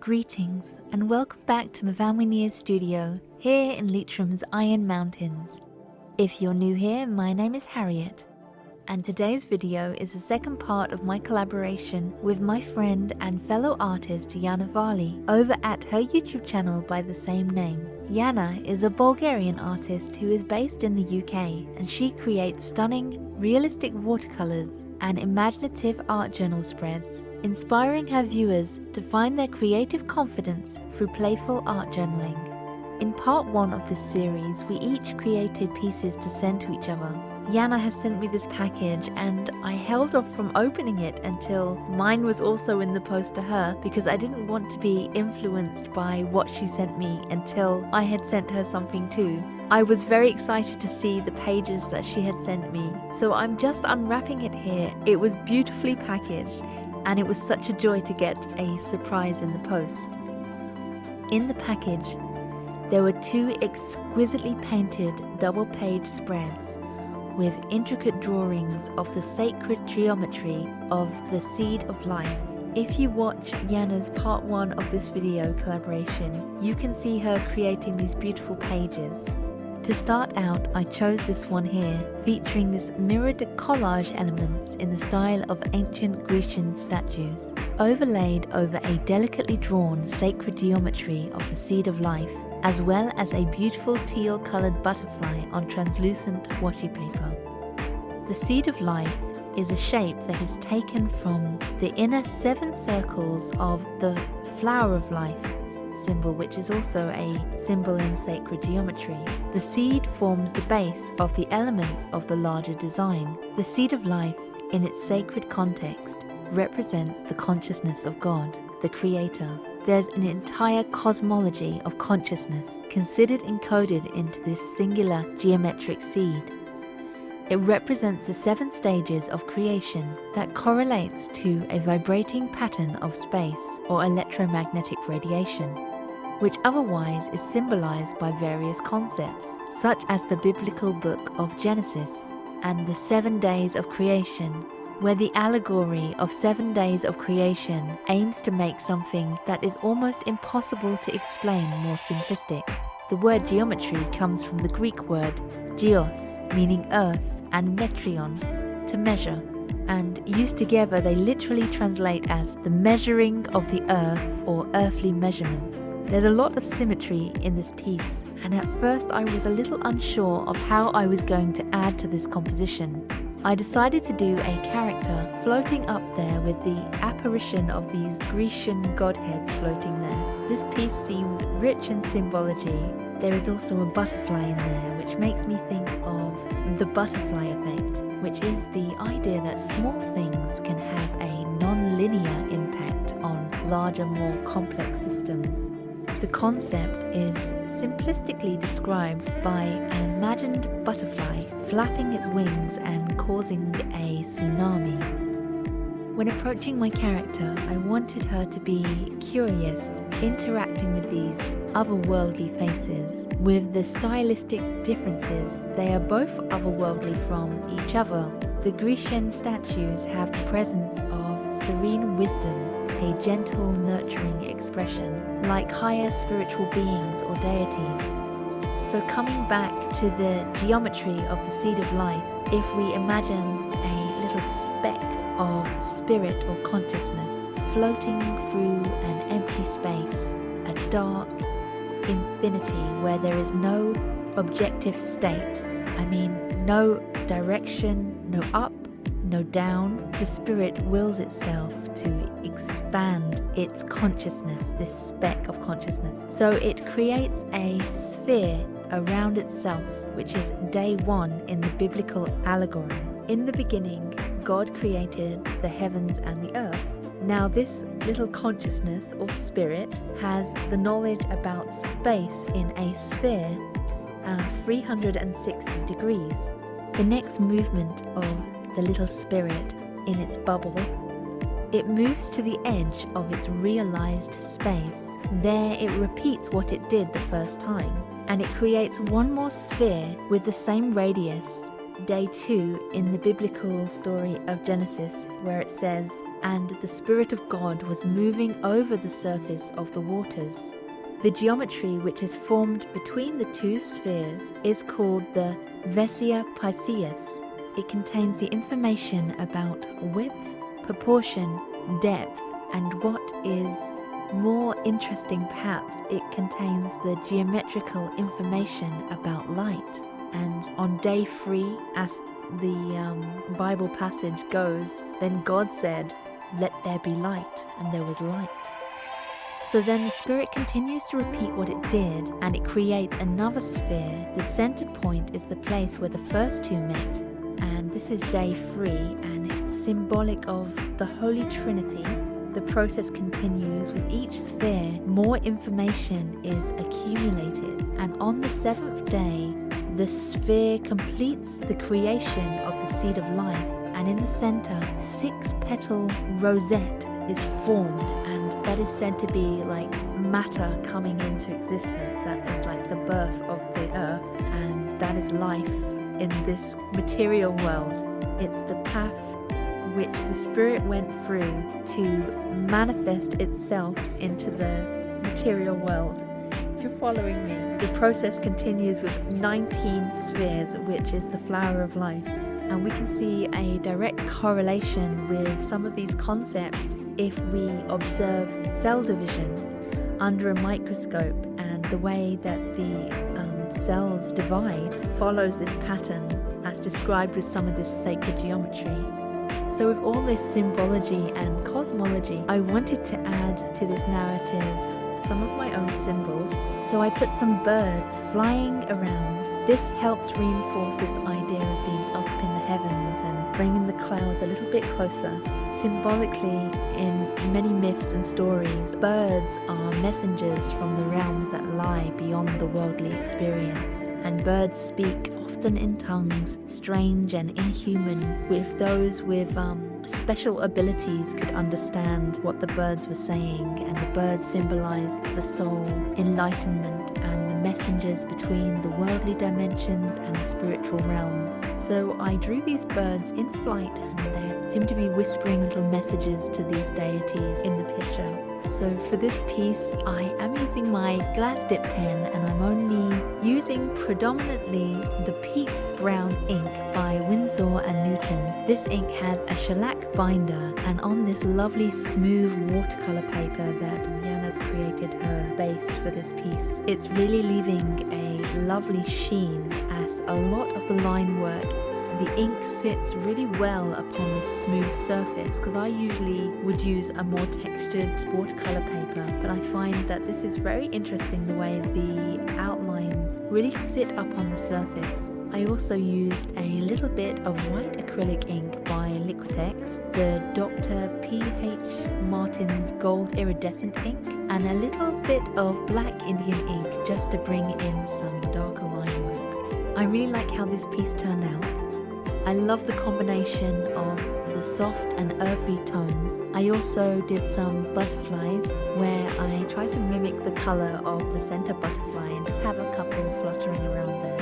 Greetings and welcome back to 𝐬𝐻𝐵𝐻𝐵𝑛𝐻𝑒's studio here in 𝐬𝐮𝐻𝐵𝐻𝐵𝑒's Iron Mountains. If you're new here, my name is Harriet, and today's video is the second part of my collaboration with my friend and fellow artist Yana Vallie over at her YouTube channel by the same name. Yana is a Bulgarian artist who is based in the UK, and she creates stunning, realistic watercolors and imaginative art journal spreads, inspiring her viewers to find their creative confidence through playful art journaling. In part 1 of this series, we each created pieces to send to each other. Yana has sent me this package and I held off from opening it until mine was also in the post to her because I didn't want to be influenced by what she sent me until I had sent her something too. I was very excited to see the pages that she had sent me, so I'm just unwrapping it here. It was beautifully packaged and it was such a joy to get a surprise in the post. In the package, there were 2 exquisitely painted double-page spreads with intricate drawings of the sacred geometry of the seed of life. If you watch Yana's part 1 of this video collaboration, you can see her creating these beautiful pages. To start out, I chose this one here, featuring this mirrored collage elements in the style of ancient Grecian statues, overlaid over a delicately drawn sacred geometry of the seed of life, as well as a beautiful teal-coloured butterfly on translucent washi paper. The seed of life is a shape that is taken from the inner 7 circles of the flower of life symbol, which is also a symbol in sacred geometry. The seed forms the base of the elements of the larger design. The seed of life, in its sacred context, represents the consciousness of God, the Creator. There's an entire cosmology of consciousness considered encoded into this singular geometric seed. It represents the 7 stages of creation that correlates to a vibrating pattern of space or electromagnetic radiation, which otherwise is symbolized by various concepts, such as the biblical book of Genesis and the 7 days of creation, where the allegory of 7 days of creation aims to make something that is almost impossible to explain more simplistic. The word geometry comes from the Greek word geos, meaning earth, and metrion, to measure, and used together they literally translate as the measuring of the earth or earthly measurements. There's a lot of symmetry in this piece, and at first I was a little unsure of how I was going to add to this composition. I decided to do a character floating up there with the apparition of these Grecian godheads floating there. This piece seems rich in symbology. There is also a butterfly in there, which makes me think of the butterfly effect, which is the idea that small things can have a non-linear impact on larger, more complex systems. The concept is simplistically described by an imagined butterfly flapping its wings and causing a tsunami. When approaching my character, I wanted her to be curious, interacting with these otherworldly faces. With the stylistic differences, they are both otherworldly from each other. The Grecian statues have the presence of serene wisdom, a gentle, nurturing expression, like higher spiritual beings or deities. So coming back to the geometry of the seed of life, if we imagine a little speck of spirit or consciousness floating through an empty space, a dark infinity where there is no objective state, no direction, no up, no down. The spirit wills itself to expand its consciousness, this speck of consciousness. So it creates a sphere around itself, which is day 1 in the biblical allegory. In the beginning, God created the heavens and the earth. Now this little consciousness or spirit has the knowledge about space in a sphere 360 degrees. The next movement of the little spirit in its bubble, it moves to the edge of its realized space. There it repeats what it did the first time, and it creates one more sphere with the same radius, day 2 in the biblical story of Genesis, where it says, "And the Spirit of God was moving over the surface of the waters." The geometry which is formed between the two spheres is called the Vessia Pisces. It contains the information about width, proportion, depth, and what is more interesting perhaps, it contains the geometrical information about light. And on day 3, as the Bible passage goes, then God said, "Let there be light," and there was light. So then the Spirit continues to repeat what it did, and it creates another sphere. The center point is the place where the first two met, and this is day 3, and it's symbolic of the Holy Trinity. The process continues with each sphere. More information is accumulated, and on the 7th day, the sphere completes the creation of the seed of life, and in the center, 6-petal rosette is formed, and that is said to be like matter coming into existence. That is like the birth of the earth, and that is life in this material world. It's the path which the Spirit went through to manifest itself into the material world. If you're following me, the process continues with 19 spheres, which is the flower of life. And we can see a direct correlation with some of these concepts if we observe cell division under a microscope, and the way that the cells divide follows this pattern as described with some of this sacred geometry. So with all this symbology and cosmology, I wanted to add to this narrative some of my own symbols. So I put some birds flying around. This helps reinforce this idea of being up in the heavens and bringing the clouds a little bit closer. Symbolically, in many myths and stories, birds are messengers from the realms that lie beyond the worldly experience. And birds speak often in tongues, strange and inhuman, with those with special abilities could understand what the birds were saying, and the birds symbolized the soul, enlightenment, and the messengers between the worldly dimensions and the spiritual realms. So I drew these birds in flight, and they seem to be whispering little messages to these deities in the picture. So for this piece, I am using my glass dip pen, and I'm only using predominantly the peat brown ink by Winsor & Newton. This ink has a shellac binder, and on this lovely smooth watercolor paper that Yana's created her base for this piece, it's really leaving a lovely sheen, as a lot of the line work, the ink sits really well upon this smooth surface, because I usually would use a more textured watercolor paper, but I find that this is very interesting the way the outlines really sit up on the surface. I also used a little bit of white acrylic ink by Liquitex, the Dr. P.H. Martin's gold iridescent ink, and a little bit of black Indian ink just to bring in some darker line work. I really like how this piece turned out. I love the combination of the soft and earthy tones. I also did some butterflies where I tried to mimic the color of the center butterfly and just have a couple fluttering around there.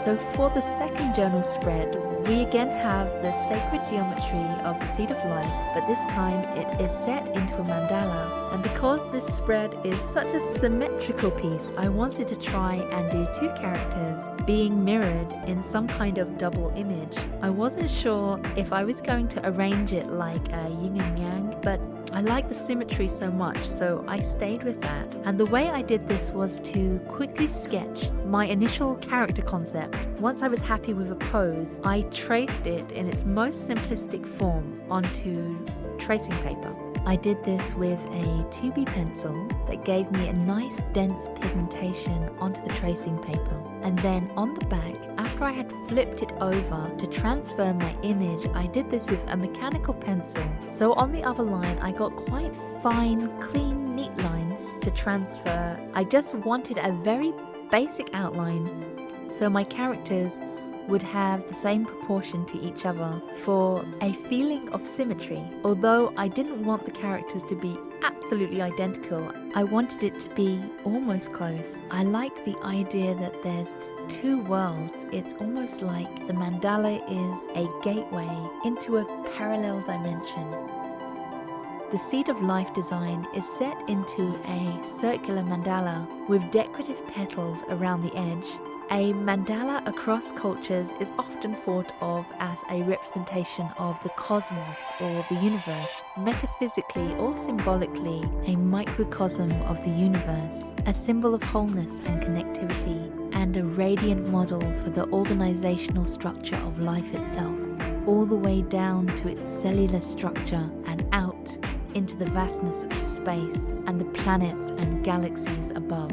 So for the second journal spread, we again have the sacred geometry of the seed of life, but this time it is set into a mandala. And because this spread is such a symmetrical piece, I wanted to try and do 2 characters being mirrored in some kind of double image. I wasn't sure if I was going to arrange it like a yin and yang, but I like the symmetry so much, so I stayed with that. And the way I did this was to quickly sketch my initial character concept. Once I was happy with a pose, I traced it in its most simplistic form onto tracing paper. I did this with a 2B pencil that gave me a nice dense pigmentation onto the tracing paper. And then on the back, after I had flipped it over to transfer my image, I did this with a mechanical pencil. So on the other line, I got quite fine, clean, neat lines to transfer. I just wanted a very basic outline, so my characters would have the same proportion to each other for a feeling of symmetry. Although I didn't want the characters to be absolutely identical, I wanted it to be almost close. I like the idea that there's two worlds. It's almost like the mandala is a gateway into a parallel dimension. The Seed of Life design is set into a circular mandala with decorative petals around the edge. A mandala across cultures is often thought of as a representation of the cosmos or the universe, metaphysically or symbolically a microcosm of the universe, a symbol of wholeness and connectivity, and a radiant model for the organizational structure of life itself, all the way down to its cellular structure and out into the vastness of space and the planets and galaxies above.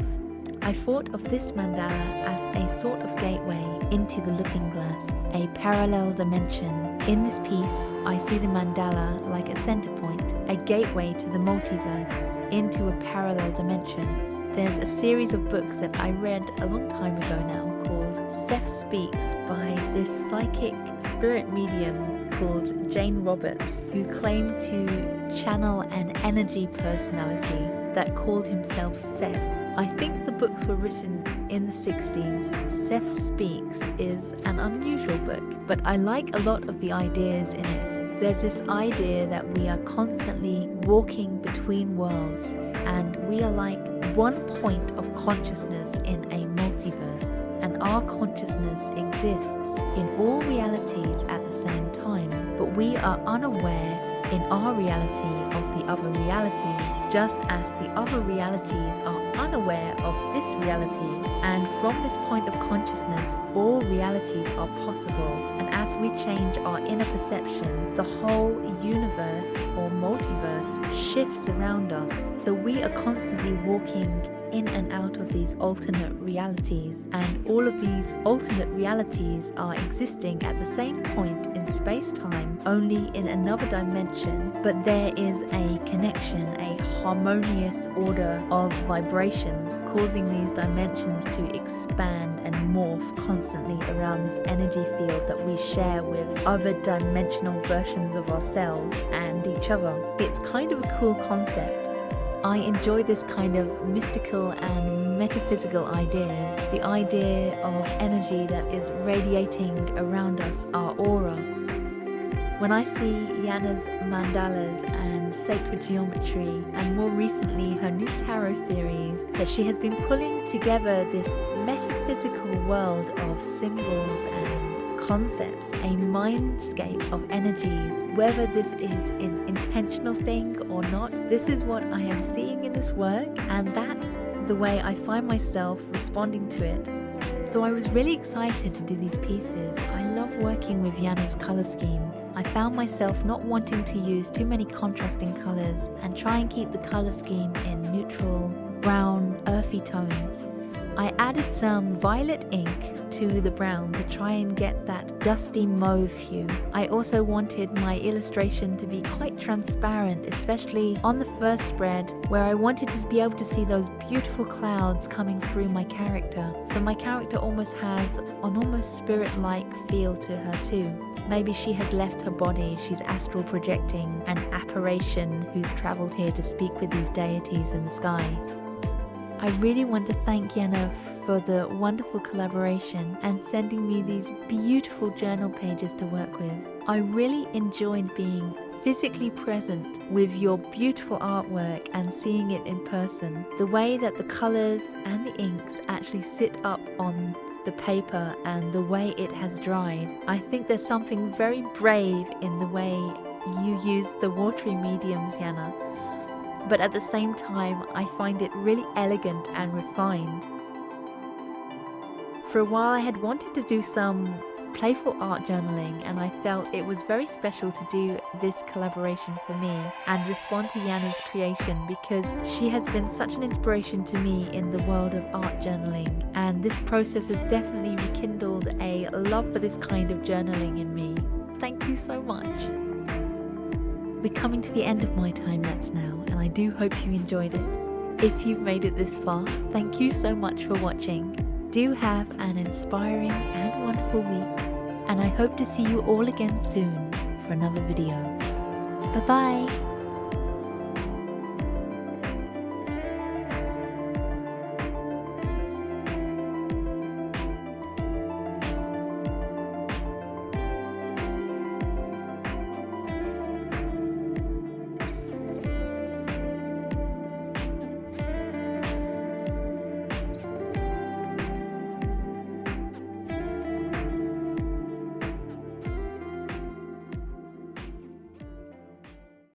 I thought of this mandala as a sort of gateway into the looking glass, a parallel dimension. In this piece, I see the mandala like a center point, a gateway to the multiverse, into a parallel dimension. There's a series of books that I read a long time ago now called 𝐶 Speaks by this psychic spirit medium called Jane Roberts, who claimed to channel an energy personality that called himself 𝐶. I think the books were written in the 60s. 𝐶 Speaks is an unusual book, but I like a lot of the ideas in it. There's this idea that we are constantly walking between worlds, and we are like one point of consciousness in a multiverse, and our consciousness exists in all realities at the same time, but we are unaware in our reality of the other realities, just as the other realities are unaware of this reality. And from this point of consciousness, all realities are possible. And as we change our inner perception, the whole universe or multiverse shifts around us. So we are constantly walking in and out of these alternate realities, and all of these alternate realities are existing at the same point in space-time, only in another dimension, but there is a connection, a harmonious order of vibrations causing these dimensions to expand and morph constantly around this energy field that we share with other dimensional versions of ourselves and each other. It's kind of a cool concept. I enjoy this kind of mystical and metaphysical ideas, the idea of energy that is radiating around us, our aura. When I see Yana's mandalas and sacred geometry, and more recently her new tarot series, that she has been pulling together this metaphysical world of symbols and concepts, a mindscape of energies, whether this is an intentional thing or not, this is what I am seeing in this work, and that's the way I find myself responding to it. So I was really excited to do these pieces. I love working with Yana's colour scheme. I found myself not wanting to use too many contrasting colours and try and keep the colour scheme in neutral, brown, earthy tones. I added some violet ink to the brown to try and get that dusty mauve hue. I also wanted my illustration to be quite transparent, especially on the first spread, where I wanted to be able to see those beautiful clouds coming through my character. So my character almost has an almost spirit-like feel to her too. Maybe she has left her body, she's astral projecting an apparition who's travelled here to speak with these deities in the sky. I really want to thank Yana for the wonderful collaboration and sending me these beautiful journal pages to work with. I really enjoyed being physically present with your beautiful artwork and seeing it in person. The way that the colours and the inks actually sit up on the paper and the way it has dried. I think there's something very brave in the way you use the watery mediums, Yana. But at the same time, I find it really elegant and refined. For a while I had wanted to do some playful art journaling, and I felt it was very special to do this collaboration for me and respond to Yana's creation, because she has been such an inspiration to me in the world of art journaling, and this process has definitely rekindled a love for this kind of journaling in me. Thank you so much. We're coming to the end of my time lapse now, and I do hope you enjoyed it. If you've made it this far, thank you so much for watching. Do have an inspiring and wonderful week, and I hope to see you all again soon for another video. Bye bye!